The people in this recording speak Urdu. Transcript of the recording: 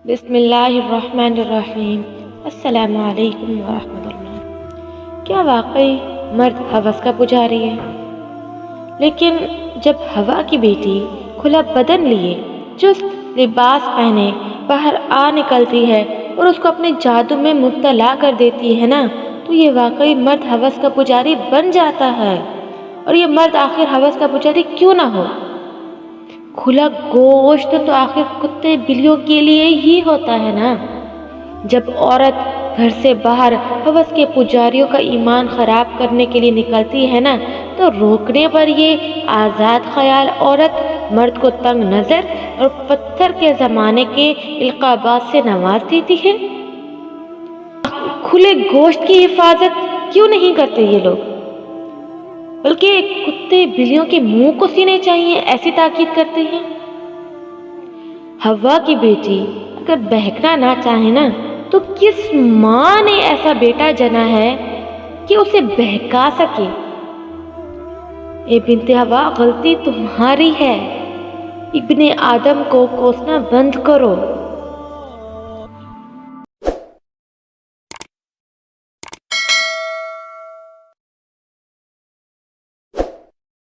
بسم اللہ الرحمن الرحیم۔ السلام علیکم ورحمۃ اللہ۔ کیا واقعی مرد ہوس کا پجاری ہے؟ لیکن جب ہوا کی بیٹی کھلا بدن لیے، چست لباس پہنے باہر نکلتی ہے اور اس کو اپنے جادو میں مبتلا کر دیتی ہے نا، تو یہ واقعی مرد ہوس کا پجاری بن جاتا ہے۔ اور یہ مرد آخر ہوس کا پجاری کیوں نہ ہو؟ کھلا گوشت تو آخر کتے بلیوں کے لیے ہی ہوتا ہے نا۔ جب عورت گھر سے باہر ہوس کے پجاریوں کا ایمان خراب کرنے کے لیے نکلتی ہے نا، تو روکنے پر یہ آزاد خیال عورت مرد کو تنگ نظر اور پتھر کے زمانے کے القابات سے نواز دیتی ہے۔ کھلے گوشت کی حفاظت کیوں نہیں کرتے یہ لوگ، بلکہ کتے بلیوں کے منہ کو سینے چاہیے ایسی تاکید کرتے ہیں۔ ہوا کی بیٹی اگر بہکنا نہ چاہے نا، تو کس ماں نے ایسا بیٹا جنا ہے کہ اسے بہکا سکے؟ اے بنت ہوا، غلطی تمہاری ہے۔ ابن آدم کو کوسنا بند کرو۔